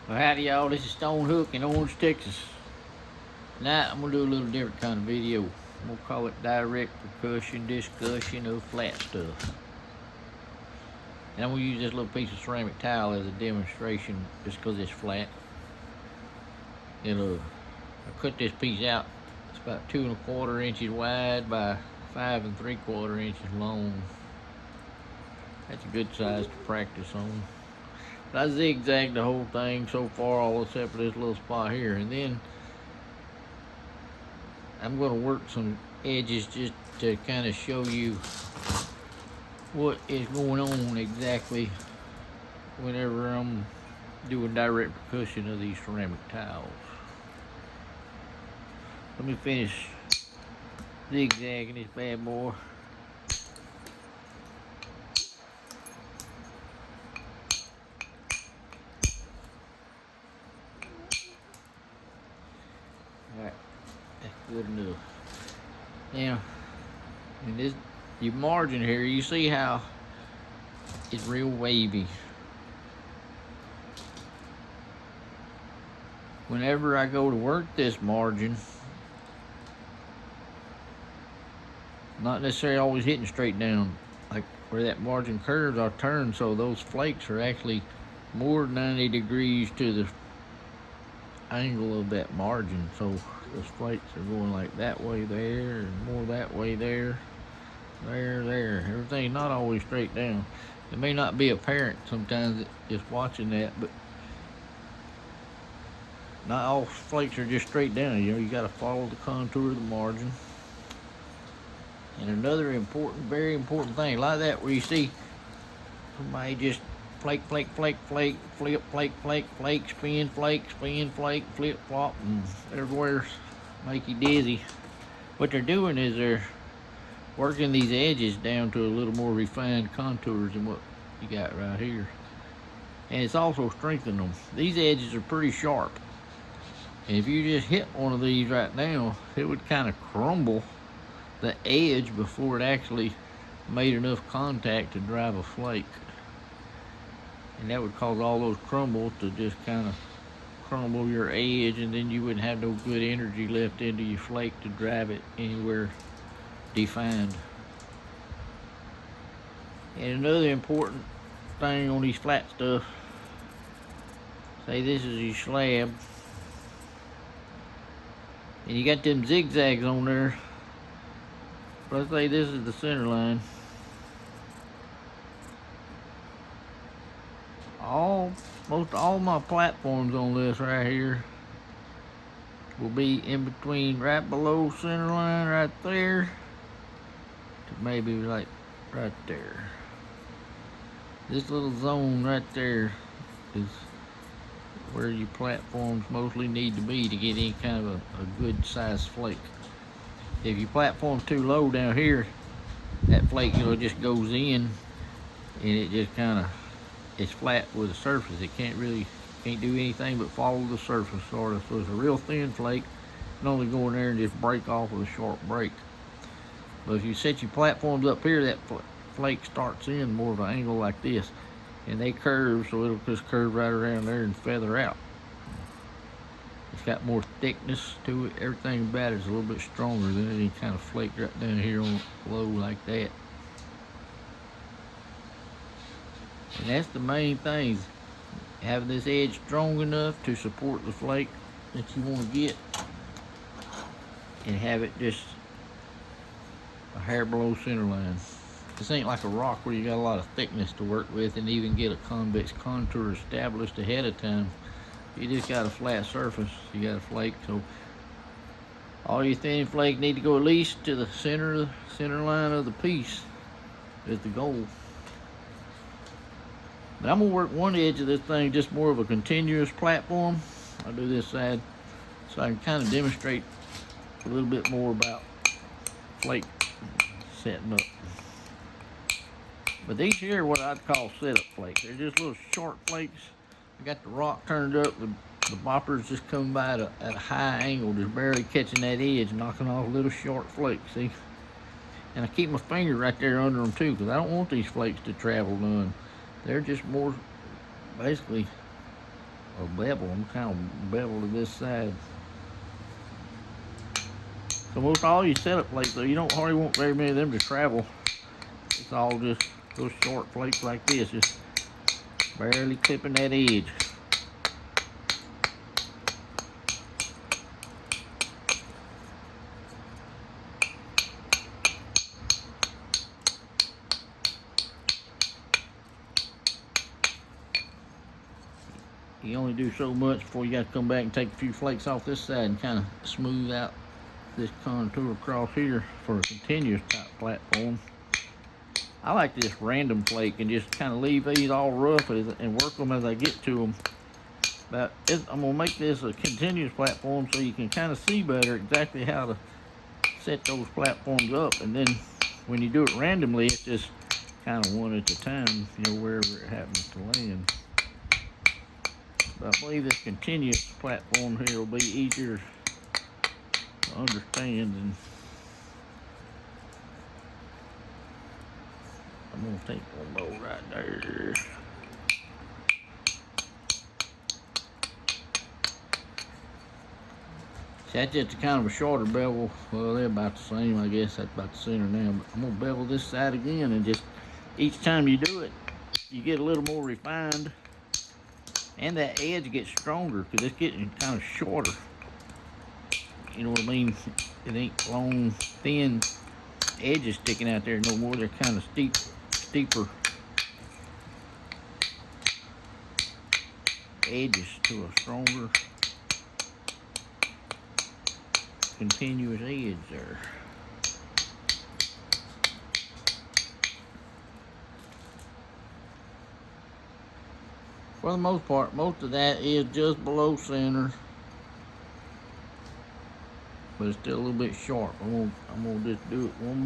Well, howdy y'all, this is Stone Hook in Orange, Texas. Tonight I'm going to do a little different kind of video. I'm going to call it direct percussion discussion of flat stuff. And I'm going to use this little piece of ceramic tile as a demonstration just because it's flat. I cut this piece out. It's about 2 1/4 inches wide by 5 3/4 inches long. That's a good size to practice on. I zigzagged the whole thing so far, all except for this little spot here, and then I'm going to work some edges just to kind of show you what is going on exactly whenever I'm doing direct percussion of these ceramic tiles. Let me finish zigzagging this bad boy. Alright, that's good enough. Now, in this your margin here, you see how it's real wavy. Whenever I go to work this margin, not necessarily always hitting straight down, like where that margin curves, I'll turn so those flakes are actually more than 90 degrees to the angle of that margin. So those flakes are going like that way there and more that way there. There. Everything's not always straight down. It may not be apparent sometimes just watching that, but not all flakes are just straight down. You got to follow the contour of the margin. And another very important thing, like that, where you see somebody just flake, flip, flake, spin, flake, flip, flop, and everywhere, make you dizzy. What they're doing is they're working these edges down to a little more refined contours than what you got right here. And it's also strengthening them. These edges are pretty sharp. And if you just hit one of these right now, it would kind of crumble the edge before it actually made enough contact to drive a flake. And that would cause all those crumbles to just kind of crumble your edge, and then you wouldn't have no good energy left into your flake to drive it anywhere defined. And another important thing on these flat stuff, say this is your slab, and you got them zigzags on there. Let's say this is the center line. Most all my platforms on this right here will be in between, right below center line right there to maybe like right there. This little zone right there is where your platforms mostly need to be to get any kind of a good size flake. If your platform's too low down here, that flake just goes in and it just kind of, it's flat with the surface. It can't do anything but follow the surface sort of. So it's a real thin flake. You can only go in there and just break off with a sharp break. But if you set your platforms up here, that flake starts in more of an angle like this, and they curve, so it'll just curve right around there and feather out. It's got more thickness to it. Everything about it is a little bit stronger than any kind of flake right down here on low like that. And that's the main thing, having this edge strong enough to support the flake that you want to get, and have it just a hair below center line. This ain't like a rock where you got a lot of thickness to work with and even get a convex contour established ahead of time. You just got a flat surface, you got a flake, so all your thin flake need to go at least to the center line of the piece is the goal. But I'm gonna work one edge of this thing just more of a continuous platform. I'll do this side so I can kind of demonstrate a little bit more about flake setting up. But these here are what I'd call setup flakes. They're just little short flakes. I got the rock turned up, the boppers just come by at a high angle, just barely catching that edge, knocking off little short flakes, see? And I keep my finger right there under them too, because I don't want these flakes to travel none. They're just more basically a bevel. I'm kind of bevel to this side. So most all your setup flakes, though, you don't hardly want very many of them to travel. It's all just those short flakes like this, just barely clipping that edge. You only do so much before you got to come back and take a few flakes off this side and kind of smooth out this contour across here for a continuous type platform. I like to just random flake and just kind of leave these all rough and work them as I get to them. But I'm going to make this a continuous platform so you can kind of see better exactly how to set those platforms up. And then when you do it randomly, it's just kind of one at a time, you know, wherever it happens to land. But I believe this continuous platform here will be easier to understand. And I'm going to take one bolt right there. See, that's just kind of a shorter bevel. Well, they're about the same, I guess. That's about the center now. But I'm going to bevel this side again, and just each time you do it, you get a little more refined. And that edge gets stronger because it's getting kind of shorter. You know what I mean? It ain't long, thin edges sticking out there no more. They're kind of steeper edges to a stronger, continuous edge there. For the most part, most of that is just below center, but it's still a little bit sharp. I'm gonna just do it one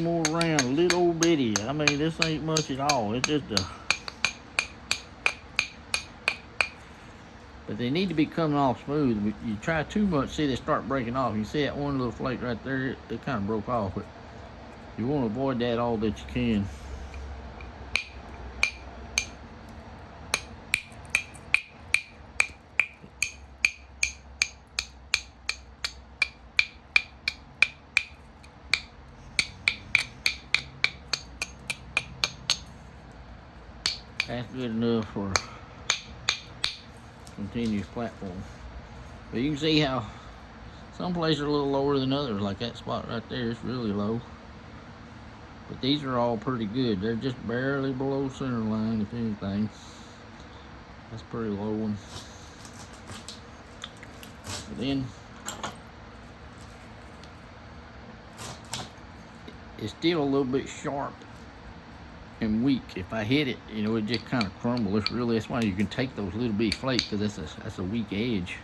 more round, a little old bitty. I mean, this ain't much at all. It's just a, but they need to be coming off smooth. You try too much, see they start breaking off. You see that one little flake right there? It kind of broke off, but you want to avoid that all that you can. That's good enough for continuous platform. But you can see how some places are a little lower than others, like that spot right there, it's really low. But these are all pretty good. They're just barely below center line, if anything. That's a pretty low one. But then it's still a little bit sharp and weak. If I hit it, you know, it just kind of crumbles. That's why you can take those little bitty flakes, because that's a weak edge.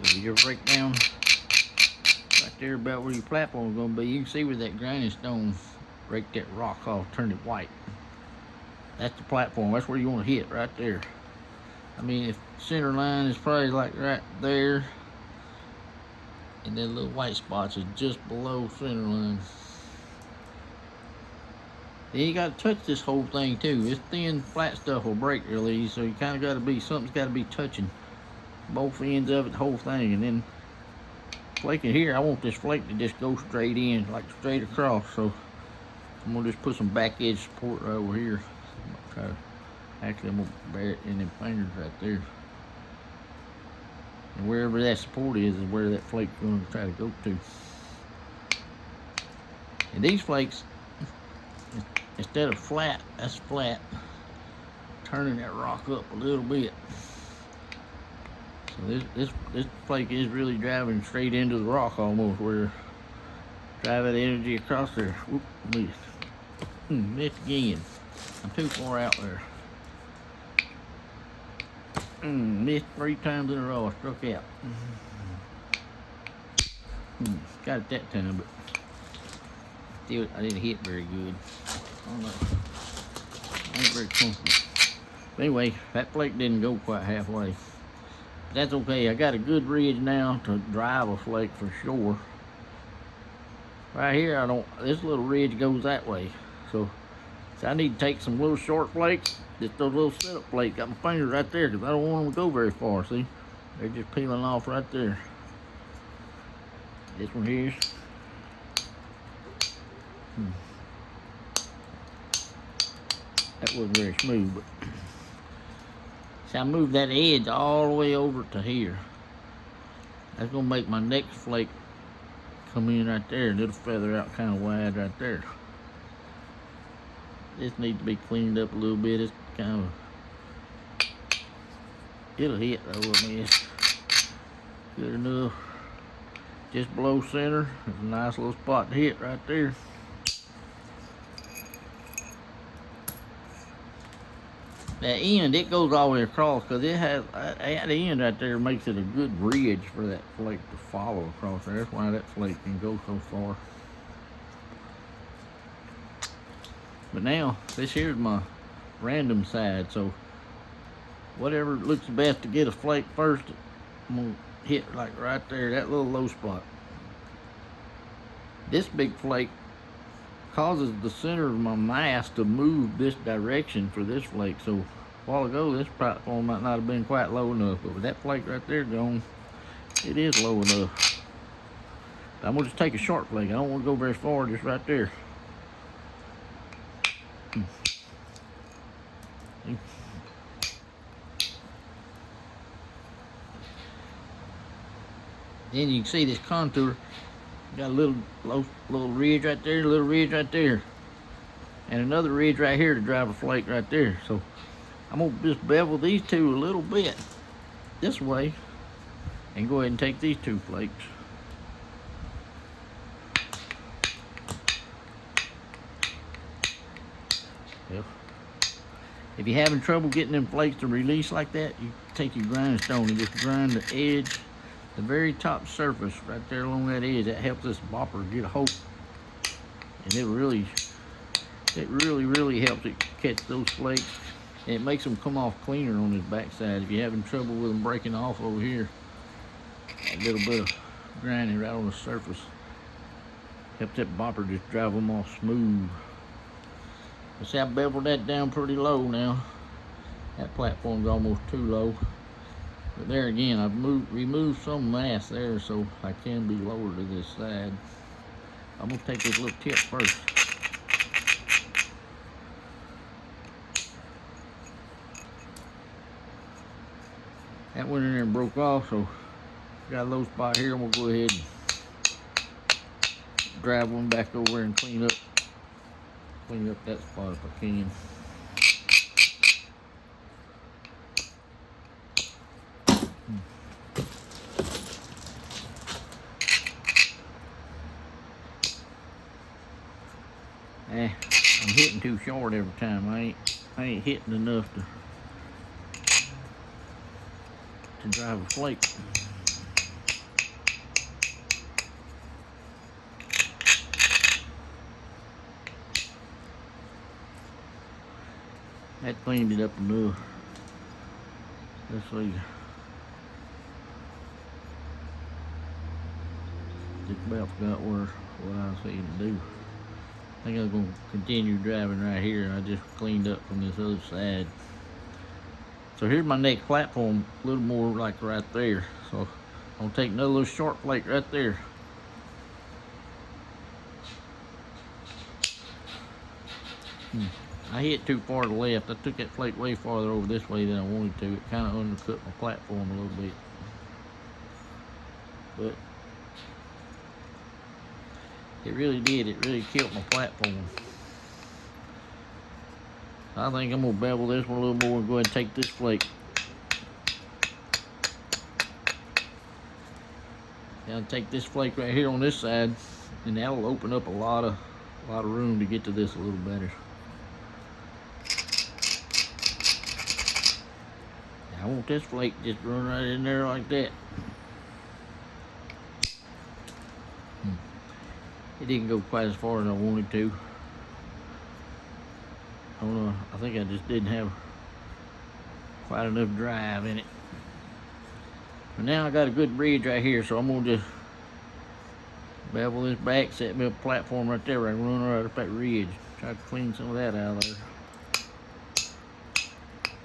If you break down right there about where your platform is going to be, you can see where that grinding stone raked that rock off, turned it white. That's the platform. That's where you want to hit, right there. I mean, if center line is probably like right there, and that little white spots is just below center line. Then you got to touch this whole thing too. This thin, flat stuff will break real easy, so you kind of got to be, something's got to be touching both ends of it, the whole thing. And then flaking here, I want this flake to just go straight in, like straight across. So I'm gonna just put some back edge support right over here. I'm gonna bear it in them fingers right there. And wherever that support is where that flake's gonna try to go to. And these flakes, instead of flat, that's flat, turning that rock up a little bit. So this flake is really driving straight into the rock almost, where drive that energy across there. Whoop, missed again. I'm too far out there. Missed 3 times in a row. I struck out. Got it that time, but still I didn't hit very good. I don't know. I ain't very comfortable. But anyway, that flake didn't go quite halfway. But that's okay. I got a good ridge now to drive a flake for sure. Right here, this little ridge goes that way. So So I need to take some little short flakes, just those little setup flakes. Got my fingers right there because I don't want them to go very far, see? They're just peeling off right there. This one here's. That wasn't very smooth, but so I moved that edge all the way over to here. That's gonna make my next flake come in right there, and it'll feather out kind of wide right there. This needs to be cleaned up a little bit. It's kind of, it'll hit though, I mean, it's good enough. Just below center, there's a nice little spot to hit right there. That end, it goes all the way across because it has, at the end right there makes it a good ridge for that flake to follow across there. That's why that flake can go so far. But now, this here's my random side, so whatever looks best to get a flake first, I'm gonna hit like right there, that little low spot. This big flake causes the center of my mass to move this direction for this flake. So a while ago, this platform might not have been quite low enough, but with that flake right there gone, it is low enough. I'm gonna just take a short flake. I don't want to go very far, just right there. Then you can see this contour. Got a little ridge right there, a little ridge right there, and another ridge right here to drive a flake right there. So I'm gonna just bevel these two a little bit this way and go ahead and take these two flakes. If you're having trouble getting them flakes to release like that, you take your grindstone and just grind the edge, the very top surface right there along that edge. That helps this bopper get a hold, and it really helps it catch those flakes, and it makes them come off cleaner on this backside. If you're having trouble with them breaking off over here, a little bit of grinding right on the surface helps that bopper just drive them off smooth. See, I beveled that down pretty low now. That platform's almost too low. But there again, I've removed some mass there so I can be lower to this side. I'm gonna take this little tip first. That went in there and broke off, so got a low spot here. I'm gonna go ahead and drive one back over and clean up that spot if I can. I'm hitting too short every time. I ain't hitting enough to drive a flake. That cleaned it up enough. Let's see. Just about forgot what I was saying to do. I think I was going to continue driving right here, and I just cleaned up from this other side. So here's my next platform, a little more like right there. So I'm going to take another little short flake right there. I hit too far to the left. I took that flake way farther over this way than I wanted to. It kind of undercut my platform a little bit. But it really did. It really killed my platform. I think I'm going to bevel this one a little more and go ahead and take this flake. I'll take this flake right here on this side, and that'll open up a lot of room to get to this a little better. I want this flake just run right in there like that. It didn't go quite as far as I wanted to. I don't know, I think I just didn't have quite enough drive in it. But now I got a good bridge right here, so I'm gonna just bevel this back, set me up a platform right there where I can run right up that ridge. Try to clean some of that out of there.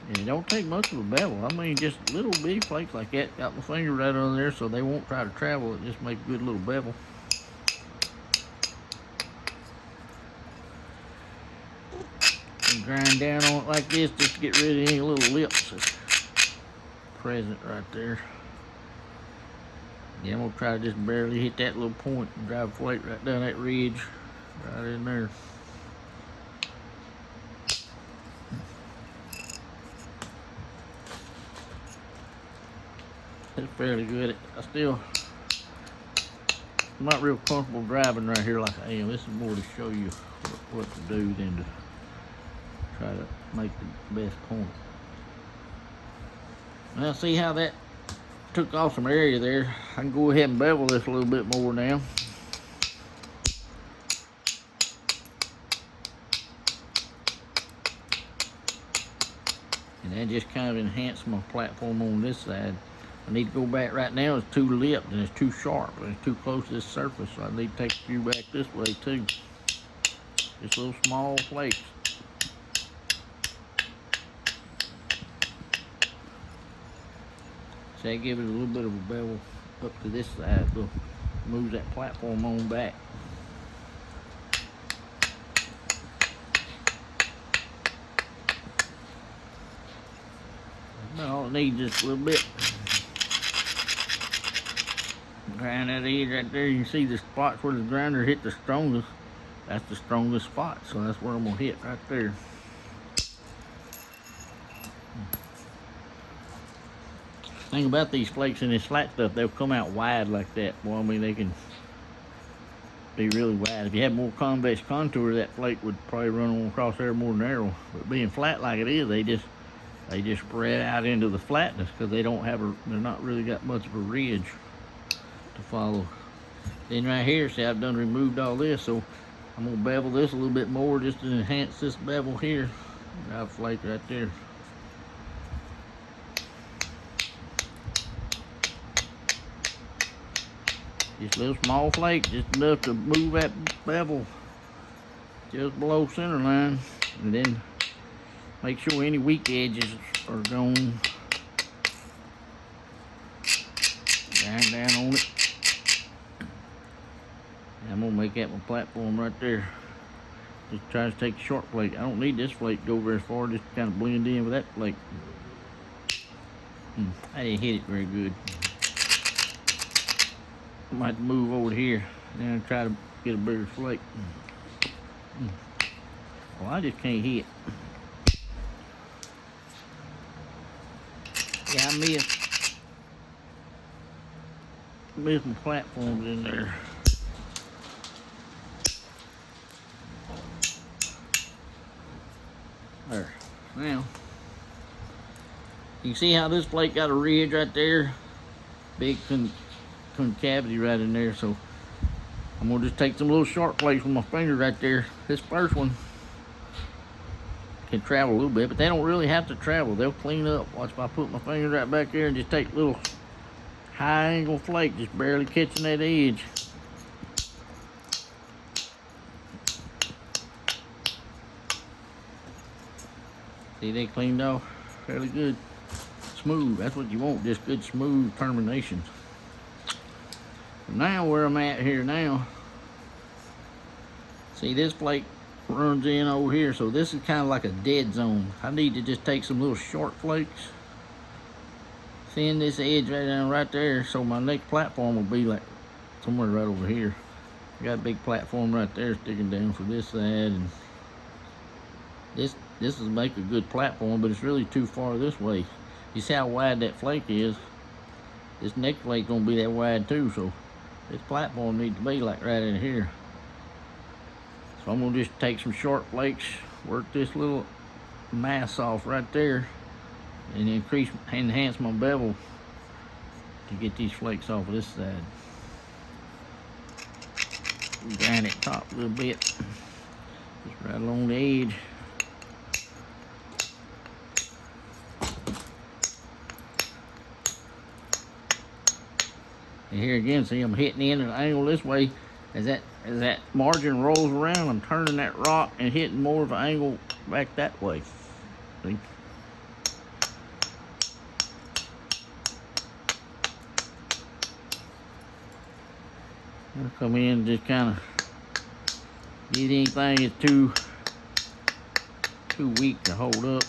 And it don't take much of a bevel. I mean, just little bitty flakes like that. Got my finger right on there so they won't try to travel. It just make a good little bevel. And grind down on it like this just to get rid of any little lips that's present right there. Yeah, I'm gonna try to just barely hit that little point and drive a flake right down that ridge, right in there. It's fairly good. I'm not real comfortable driving right here like I am. This is more to show you what to do than to try to make the best point. Now see how that took off some area there. I can go ahead and bevel this a little bit more now. And that just kind of enhanced my platform on this side. I need to go back right now. It's too lipped and it's too sharp and it's too close to this surface. So I need to take a few back this way too. Just little small flakes. So I give it a little bit of a bevel up to this side. So move that platform on back. All it needs just a little bit. Grind that edge right there. You can see the spots where the grinder hit the strongest. That's the strongest spot, so that's where I'm gonna hit right there. Thing about these flakes and this flat stuff, they'll come out wide like that. Well, I mean, they can be really wide. If you had more convex contour, that flake would probably run on across there more narrow. But being flat like it is, they just spread out into the flatness because they're not really got much of a ridge to follow. Then right here, see, I've done removed all this, so I'm gonna bevel this a little bit more just to enhance this bevel here. Got a flake right there. Just a little small flake, just enough to move that bevel just below center line, and then make sure any weak edges are gone. Grind down on it. And I'm gonna make that my platform right there. Just try to take a short flake. I don't need this flake to go very far, just kind of blend in with that flake. I didn't hit it very good. I might have to move over here and try to get a bigger flake. Well, I just can't hit. Yeah, I missed my platforms in there. There. Now, you can see how this flake got a ridge right there. Big concavity right in there. So I'm gonna just take some little short flakes with my finger right there. This first one can travel a little bit, but they don't really have to travel. They'll clean up. Watch if I put my finger right back there and just take little high angle flake, just barely catching that edge. See, they cleaned off fairly good. Smooth, that's what you want, just good smooth terminations. Now where I'm at here now, see this flake runs in over here, so this is kind of like a dead zone. I need to just take some little short flakes, thin this edge right down right there, so my next platform will be like somewhere right over here. I got a big platform right there sticking down for this side, and this will make a good platform, but it's really too far this way. You see how wide that flake is? This next flake's gonna be that wide too, so this platform needs to be like right in here. So I'm gonna just take some short flakes, work this little mass off right there, and enhance my bevel to get these flakes off of this side. Grind it top a little bit, just right along the edge. And here again, see, I'm hitting in at an angle this way. As that margin rolls around, I'm turning that rock and hitting more of an angle back that way. See? I'll come in and just kind of get anything that's too weak to hold up.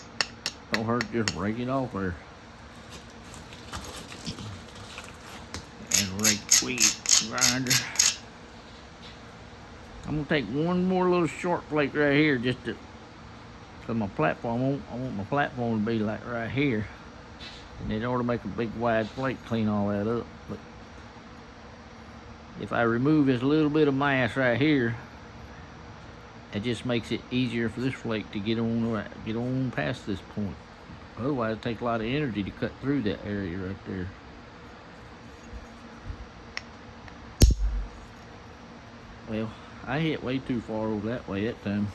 Don't hurt, just rake it off there. And rake weed grinder. I'm gonna take one more little short flake right here, just to, cause my platform, I want my platform to be like right here, and it ought to make a big wide flake, clean all that up. But if I remove this little bit of mass right here, it just makes it easier for this flake to get on past this point. Otherwise, it takes a lot of energy to cut through that area right there. Well, I hit way too far over that way that time.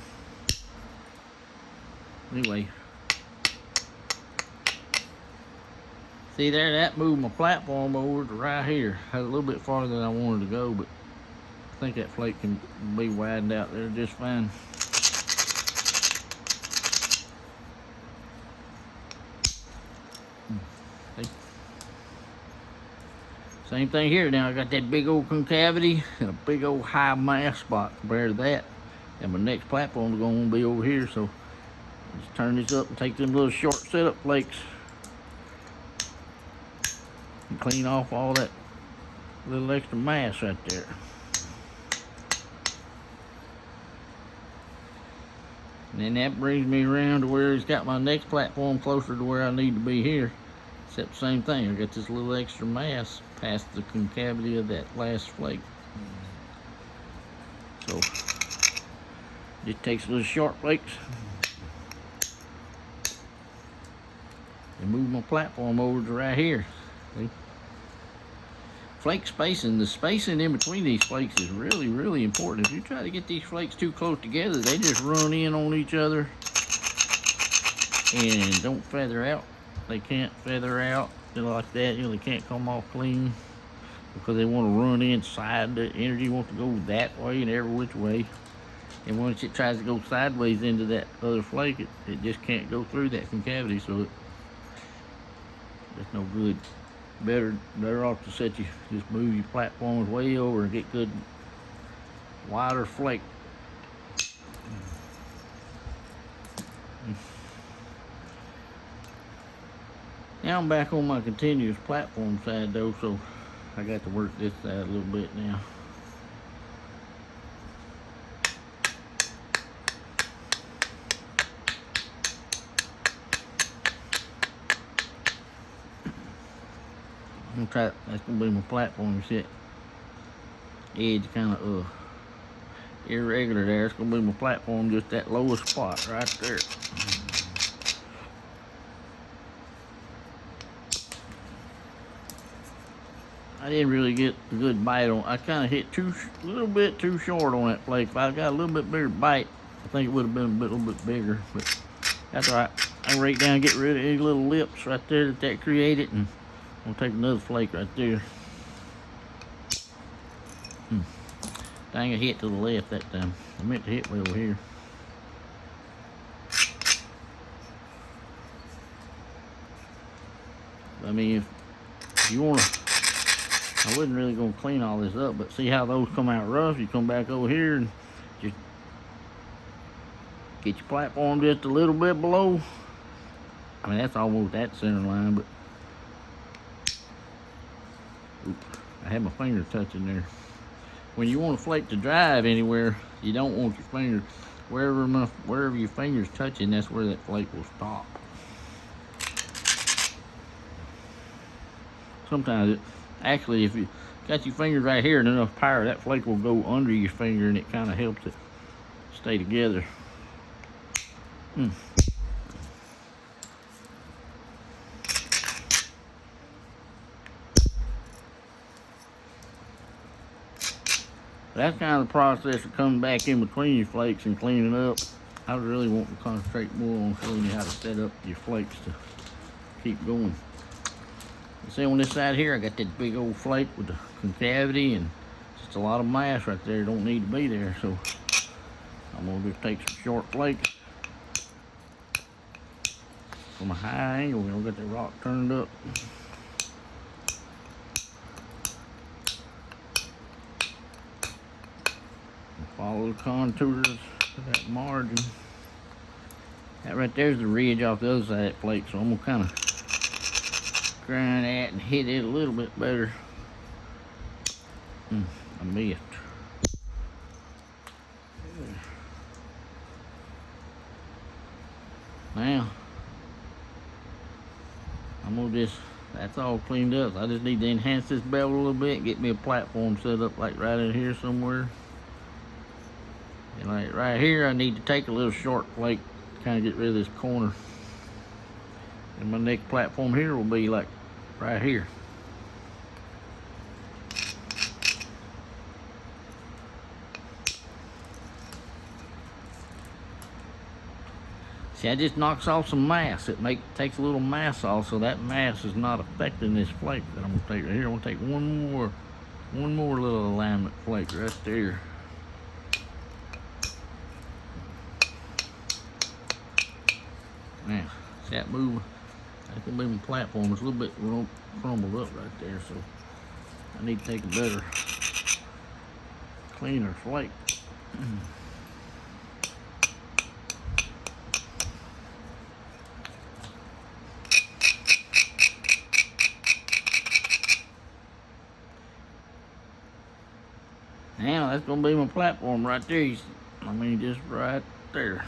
Anyway, see there, that moved my platform over to right here. Had a little bit farther than I wanted to go, but I think that flake can be widened out there just fine. See? Same thing here. Now I got that big old concavity and a big old high mass spot compared to that. And my next platform is going to be over here, so just turn this up and take them little short setup flakes and clean off all that little extra mass right there. And then that brings me around to where it's got my next platform closer to where I need to be here. Except same thing, I got this little extra mass past the concavity of that last flake. So just takes little short flakes and move my platform over to right here. See? Flake spacing, the spacing in between these flakes is really, really important. If you try to get these flakes too close together, they just run in on each other and don't feather out. They can't feather out like that. You know, they can't come off clean because they want to run inside. The energy wants to go that way and every which way. And once it tries to go sideways into that other flake, it just can't go through that concavity, so it's no good. Better off to set you, just move your platforms way over and get good wider flake. Now I'm back on my continuous platform side though, so I got to work this side a little bit now. I'm gonna try, that's gonna be my platform set. Edge kind of irregular there. It's gonna be my platform, just that lowest spot right there. I didn't really get a good bite on. I kind of hit a little bit too short on that flake. If I got a little bit bigger bite, I think it would have been a little bit bigger. But that's all right. I can rake down and get rid of any little lips right there that created, and I'm gonna take another flake right there. Dang, I hit to the left that time. I meant to hit way over here. I mean, if you wanna, I wasn't really gonna clean all this up, but see how those come out rough? You come back over here and just get your platform just a little bit below. I mean, that's almost that center line, but oops, I had my finger touching there. When you want a flake to drive anywhere, you don't want your finger, wherever your finger's touching, that's where that flake will stop. Sometimes actually, if you got your fingers right here and enough power, that flake will go under your finger and it kind of helps it stay together. That's kind of the process of coming back in between your flakes and cleaning up. I was really wanting to concentrate more on showing you how to set up your flakes to keep going. You see on this side here, I got that big old flake with the concavity, and Just a lot of mass right there, don't need to be there. So I'm gonna just take some short flakes from a high angle. We'll get the rock turned up. Follow the contours of that margin. That right there's the ridge off the other side of that flake, so I'm gonna kind of grind that and hit it a little bit better. I missed. Now I'm gonna that's all cleaned up. I just need to enhance this bevel a little bit, get me a platform set up like right in here somewhere. And like right here, I need to take a little short flake, kind of get rid of this corner. And my next platform here will be like right here. See, that just knocks off some mass. It takes a little mass off, so that mass is not affecting this flake that I'm gonna take right here. I'm gonna take one more little alignment flake right there. Now, see that moving? That can be my platform. It's a little bit crumbled up right there, so I need to take a better, cleaner flake. Now that's gonna be my platform right there. I mean, just right there.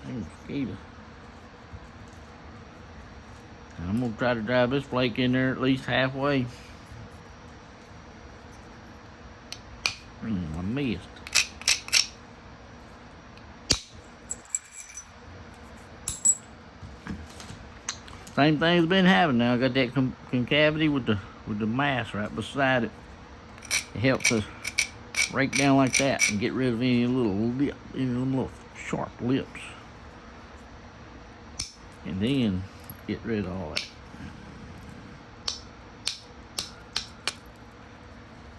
Mosquito. I'm gonna try to drive this flake in there at least halfway. I missed. Same thing's been happening now. I got that concavity with the mass right beside it. It helps us break down like that and get rid of any little sharp lips. And then get rid of all that.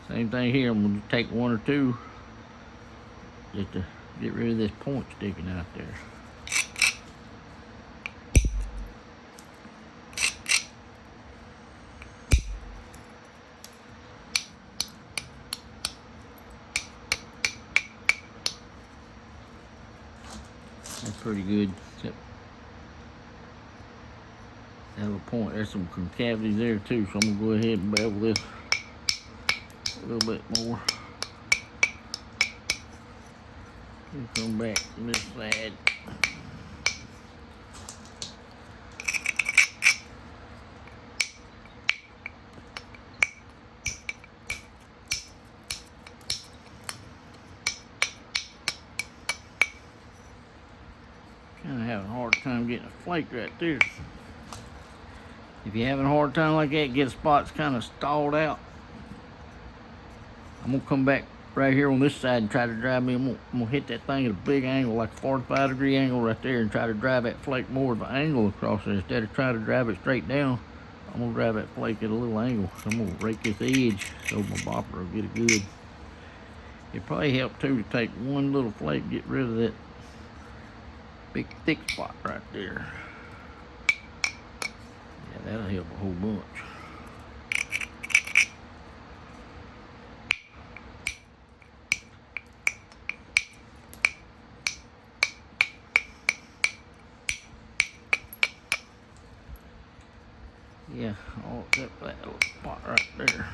Same thing here. I'm going to take one or two just to get rid of this point sticking out there. That's pretty good. Except that little point, there's some concavities there too, so I'm gonna go ahead and bevel this a little bit more. And come back to this side. Kind of having a hard time getting a flake right there. If you're having a hard time like that, get a spot that's kind of stalled out. I'm gonna come back right here on this side and try to drive me. I'm gonna hit that thing at a big angle, like a 45-degree angle right there, and try to drive that flake more of an angle across there. Instead of trying to drive it straight down, I'm gonna drive that flake at a little angle. So I'm gonna rake this edge so my bopper will get it good. It probably help too to take one little flake, get rid of that big thick spot right there. Yeah, that'll help a whole bunch. Yeah, all except that little spot right there.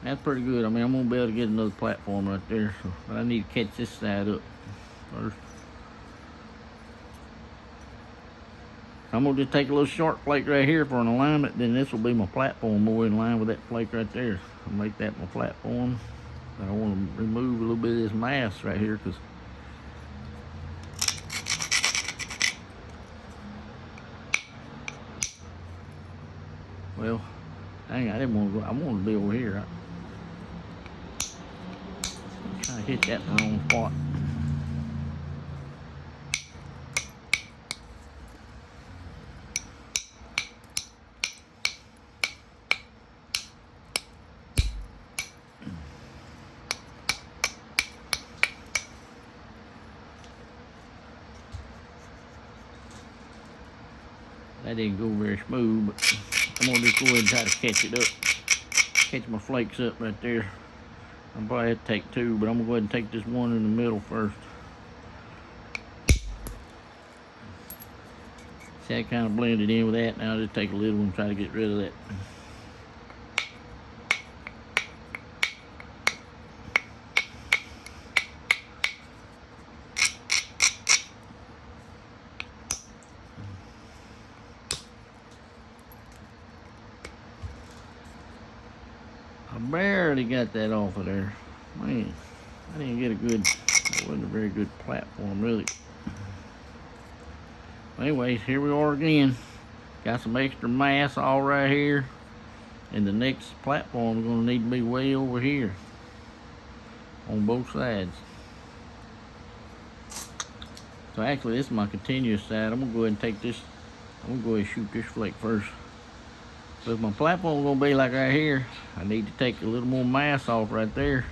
That's pretty good. I mean, I'm gonna be able to get another platform right there, so but I need to catch this side up first. I'm gonna just take a little short flake right here for an alignment, then this will be my platform more in line with that flake right there. I'll make that my platform. But I want to remove a little bit of this mass right here, because well, dang, I didn't want to go. I wanted to be over here. I'm trying to hit that in the wrong spot. That didn't go very smooth, but I'm gonna just go ahead and try to catch it up. Catch my flakes up right there. I'm probably have to take two, but I'm gonna go ahead and take this one in the middle first. See, I kind of blended in with that. Now I'll just take a little one and try to get rid of that. I barely got that off of there. Man, I didn't get a good, it wasn't a very good platform, really. Anyways, here we are again. Got some extra mass all right here. And the next platform is going to need to be way over here on both sides. So actually, this is my continuous side. I'm going to go ahead and take this, I'm going to go ahead and shoot this flake first. So if my platform is going to be like right here, I need to take a little more mass off right there.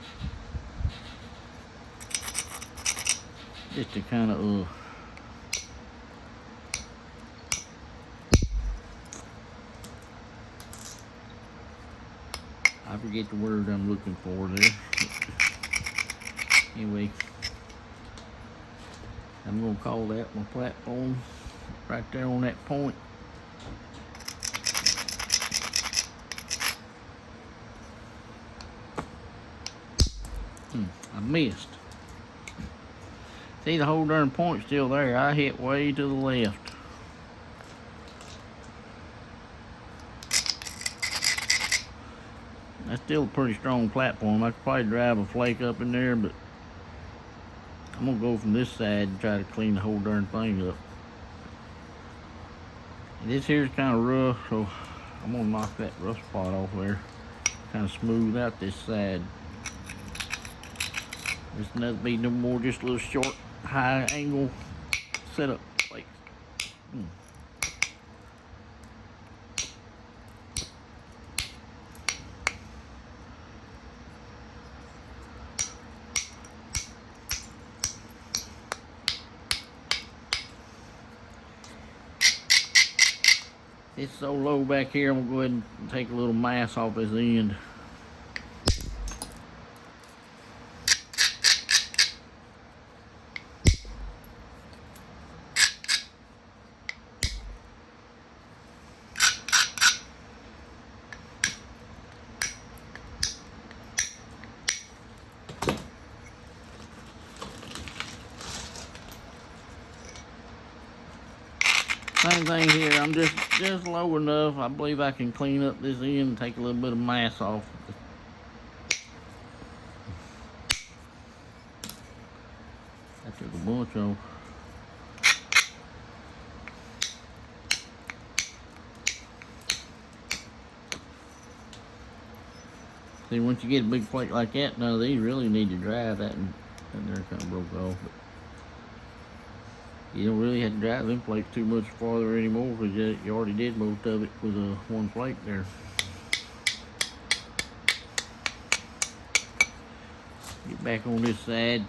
Just to kind of, I forget the word I'm looking for there. Anyway, I'm going to call that my platform right there on that point. I missed. See, the whole darn point's still there. I hit way to the left. That's still a pretty strong platform. I could probably drive a flake up in there, but I'm gonna go from this side and try to clean the whole darn thing up. And this here's kind of rough, so I'm gonna knock that rough spot off there. Kind of smooth out this side. There's nothing be no more just a little short, high angle setup flakes. It's so low back here, I'm gonna go ahead and take a little mass off this end. Same thing here, I'm just low enough. I believe I can clean up this end and take a little bit of mass off. I took a bunch off. See, once you get a big flake like that, none of these really need to dry. That and there kind of broke off. But you don't really have to drive them flakes too much farther anymore because you already did most of it with one flake there. Get back on this side.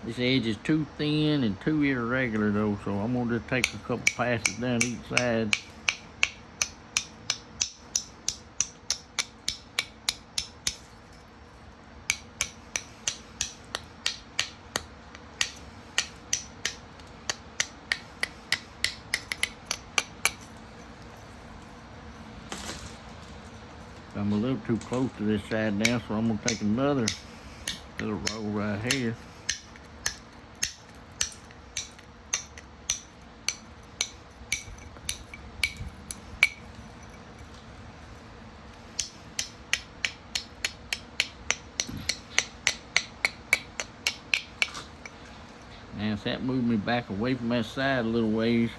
This edge is too thin and too irregular though, so I'm gonna just take a couple passes down each side. I'm a little too close to this side now, so I'm gonna take another little roll right here. Now, so that moved me back away from that side a little ways.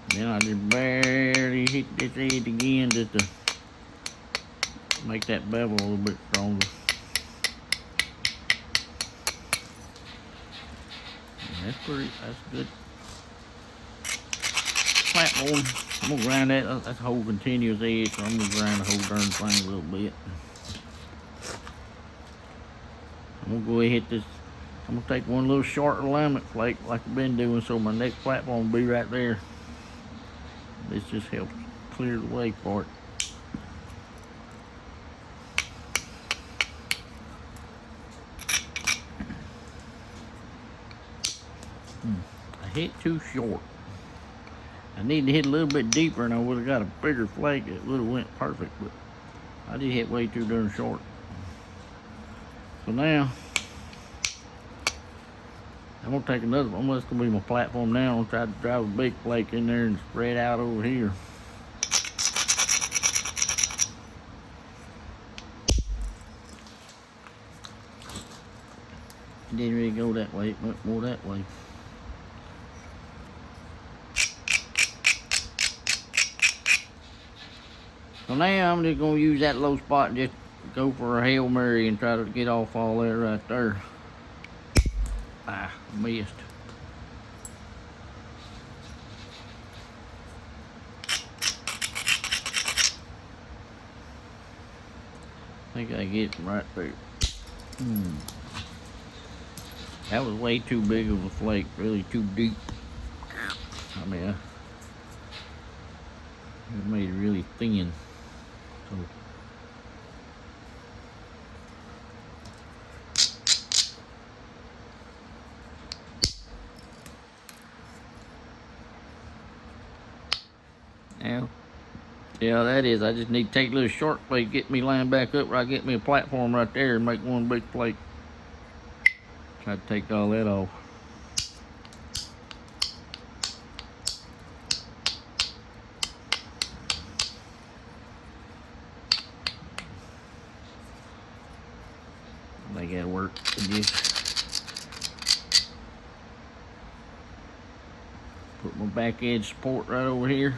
Then I just barely hit this edge again just to make that bevel a little bit stronger. And that's good. Platform, I'm gonna grind that, that's a whole continuous edge, so I'm gonna grind the whole darn thing a little bit. I'm gonna go ahead and hit this I'm gonna take one little short alignment flake like I've been doing, so my next platform will be right there. This just helps clear the way for it. I hit too short. I need to hit a little bit deeper, and I would have got a bigger flake. It would have went perfect, but I did hit way too darn short. So now I'm gonna take another one. That's gonna be my platform now. I'm gonna try to drive a big flake in there and spread out over here. It didn't really go that way, it went more that way. So now I'm just gonna use that low spot and just go for a Hail Mary and try to get off all that right there. Ah, missed. I think I get him right there. That was way too big of a flake, really too deep. I mean, it made it really thin. So now, yeah, that is. I just need to take a little short flake, get me lined back up, right, get me a platform right there, and make one big flake. Try to take all that off. I think that'll work. Put my back edge support right over here.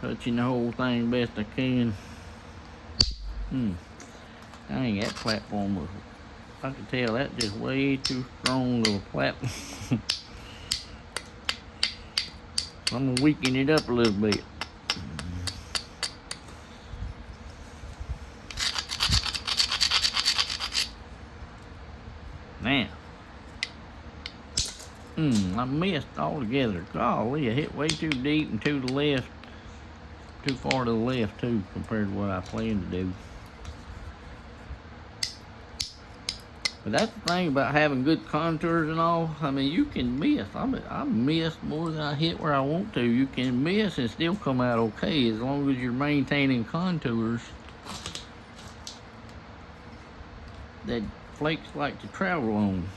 Touching the whole thing best I can. Dang, that platform was, I can tell that's just way too strong of a platform. So I'm gonna weaken it up a little bit. Man. I missed altogether. Golly, I hit way too deep and to the left. Too far to the left too, compared to what I planned to do. But that's the thing about having good contours and all. I mean, you can miss. I missed more than I hit where I want to. You can miss and still come out okay as long as you're maintaining contours that flakes like to travel on.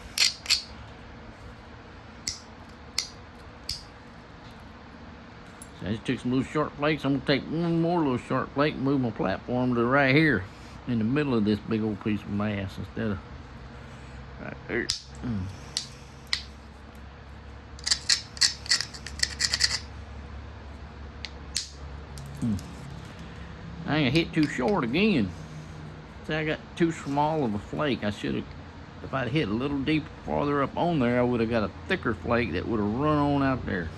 So I just took some little short flakes. I'm gonna take one more little short flake and move my platform to right here in the middle of this big old piece of mass instead of right there. I ain't hit too short again. See, I got too small of a flake. I should have, if I'd hit a little deeper farther up on there, I would have got a thicker flake that would have run on out there.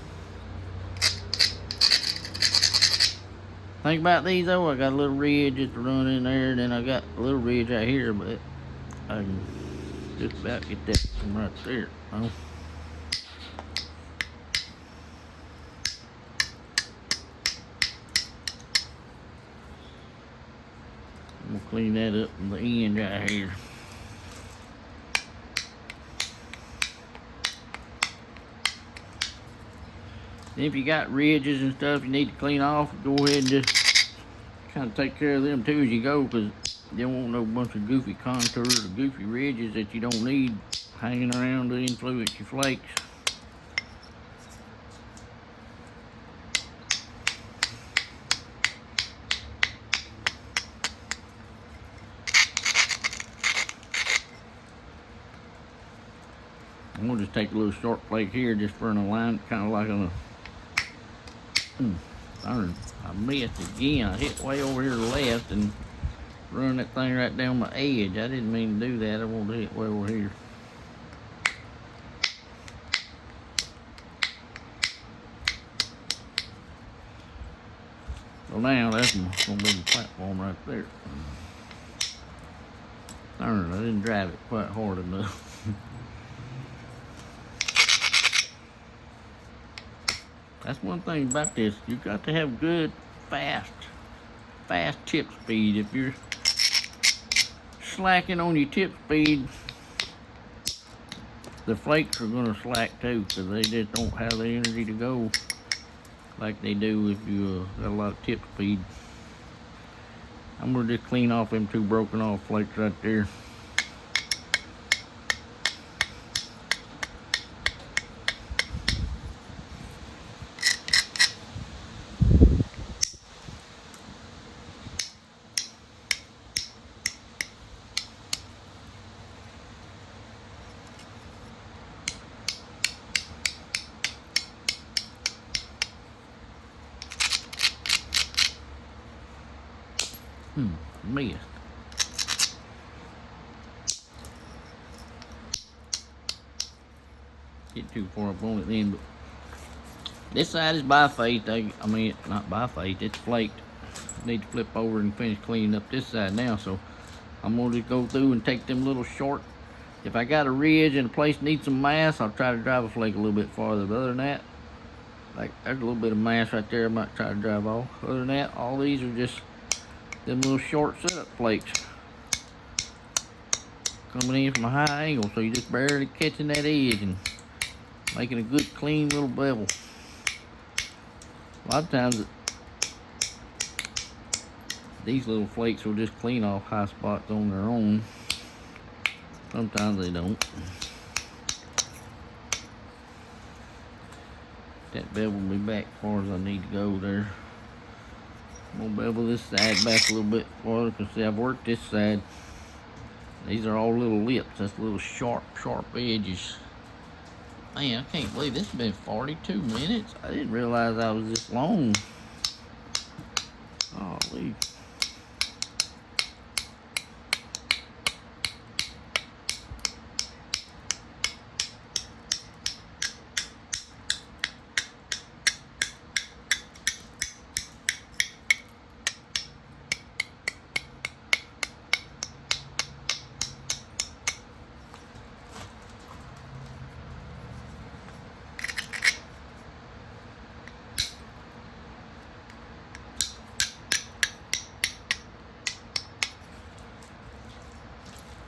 Think about these though, I got a little ridge just to run in there, and then I got a little ridge right here, but I can just about get that from right there. I'm gonna clean that up in the end right here. And if you got ridges and stuff you need to clean off, go ahead and just kind of take care of them too as you go, because you don't want no bunch of goofy contours or goofy ridges that you don't need hanging around to influence your flakes. I'm gonna just take a little short flake here just for an alignment, kind of like on a. Darn, I missed again. I hit way over here to the left and run that thing right down my edge. I didn't mean to do that. I wanted to hit way over here. So now that's gonna be the platform right there. Darn, turn. I didn't drive it quite hard enough. That's one thing about this. You got to have good, fast tip speed. If you're slacking on your tip speed, the flakes are going to slack too, because they just don't have the energy to go like they do if you got a lot of tip speed. I'm going to just clean off them two broken off flakes right there. Missed. Get too far up on it then, but this side is biface. I mean, not biface, it's flaked. I need to flip over and finish cleaning up this side now, so I'm gonna just go through and take them little short. If I got a ridge and a place needs some mass, I'll try to drive a flake a little bit farther, but other than that, like there's a little bit of mass right there I might try to drive off. Other than that, all these are just them little short setup flakes coming in from a high angle, so you're just barely catching that edge and making a good clean little bevel. A lot of times these little flakes will just clean off high spots on their own. Sometimes they don't. That bevel will be back as far as I need to go there. I'm gonna bevel this side back a little bit farther, because see, I've worked this side. These are all little lips. That's little sharp edges. Man, I can't believe this has been 42 minutes. I didn't realize I was this long. Holy.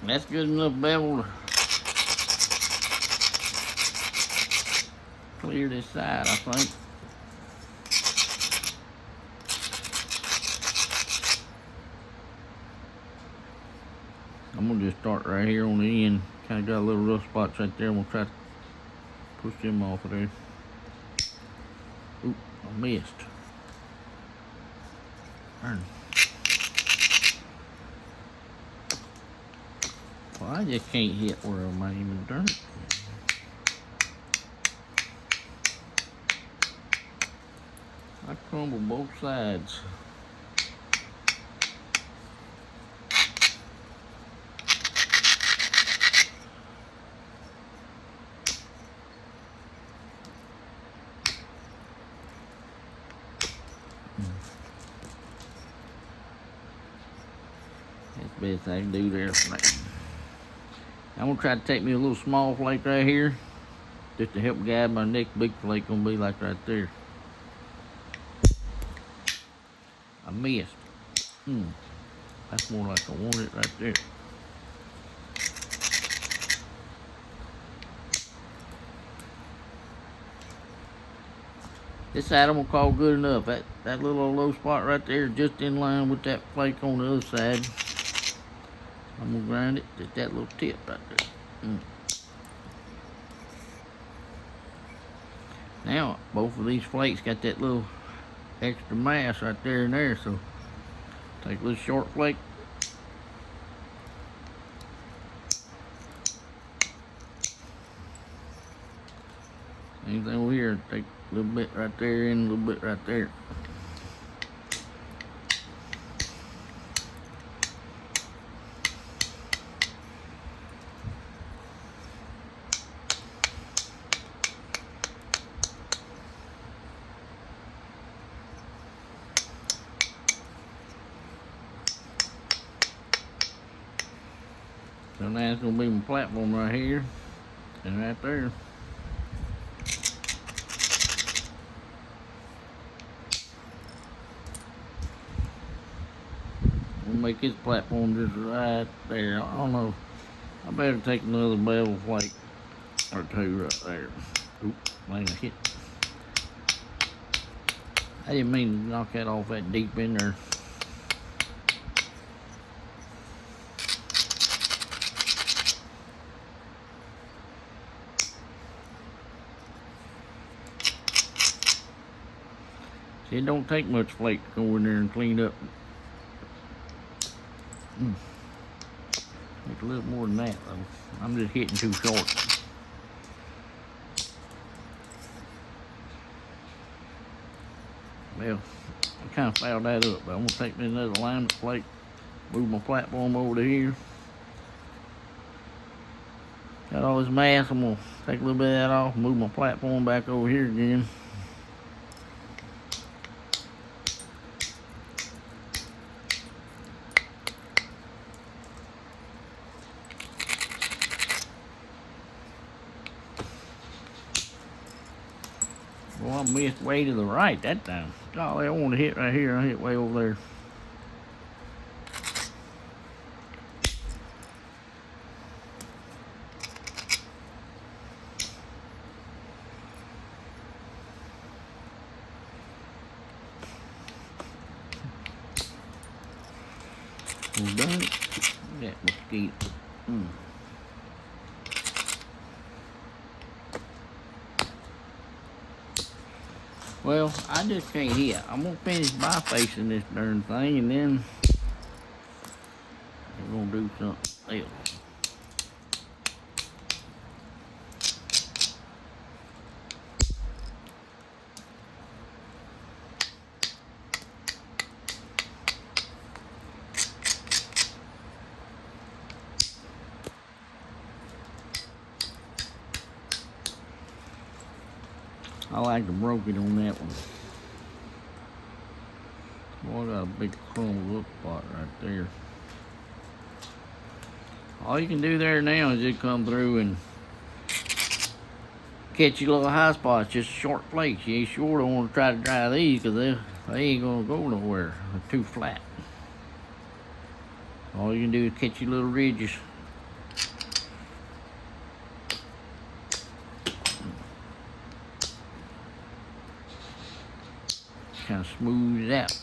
That's good enough bevel to clear this side, I think. I'm gonna just start right here on the end. Kind of got a little rough spots right there. I'm gonna try to push them off of there. Oop, I missed. Darn. Well, I just can't hit where I'm aiming, darn it. I crumble both sides. That's the best I can do there for now. I'm gonna try to take me a little small flake right here, just to help guide my next big flake. Gonna be like right there. I missed. That's more like I want it right there. This side I'm gonna call good enough. That little low spot right there, just in line with that flake on the other side. I'm gonna grind it to that little tip right there. Now, both of these flakes got that little extra mass right there and there, so take a little short flake. Same thing over here, take a little bit right there and a little bit right there. And that's gonna be my platform right here and right there. We'll make this platform just right there. I don't know. I better take another bevel flake or two right there. Oop, man, I hit. I didn't mean to knock that off that deep in there. See, it don't take much flake to go in there and clean up. Take a little more than that though. I'm just hitting too short. Well, I kind of fouled that up, but I'm gonna take me another alignment flake, move my platform over to here. Got all this mass, I'm gonna take a little bit of that off, move my platform back over here again. Well, I missed way to the right that time. Golly, I want to hit right here. I hit way over there. We're done. That mosquito. Well, I just can't hit. I'm gonna finish bifacing this darn thing, and then we're gonna do something else. I like the broke it on that one. Boy, I got a big crumbled up spot right there. All you can do there now is just come through and catch your little high spots, just short flakes. You ain't sure don't want to try to dry these because they ain't gonna go nowhere. They're too flat. All you can do is catch your little ridges. Kind of smooth it out.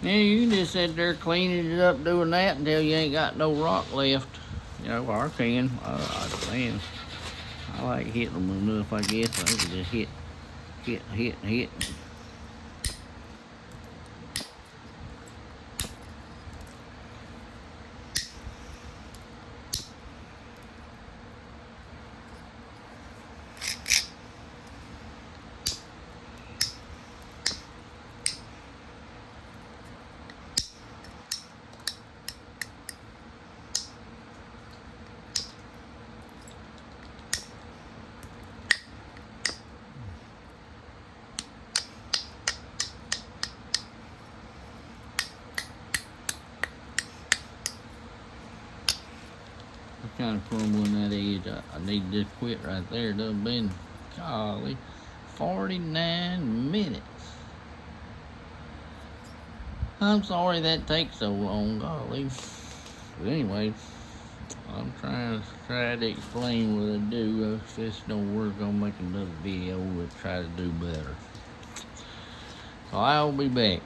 Yeah, you can just sit there cleaning it up doing that until you ain't got no rock left. You know, or I can. I can. I like hitting them enough, I guess. I can just hit. Kind of crumbling that edge. I need to just quit right there. It done been, golly, 49 minutes. I'm sorry that takes so long, golly. But anyway, I'm try to explain what I do. If this don't work, I'll make another video and try to do better. So I'll be back.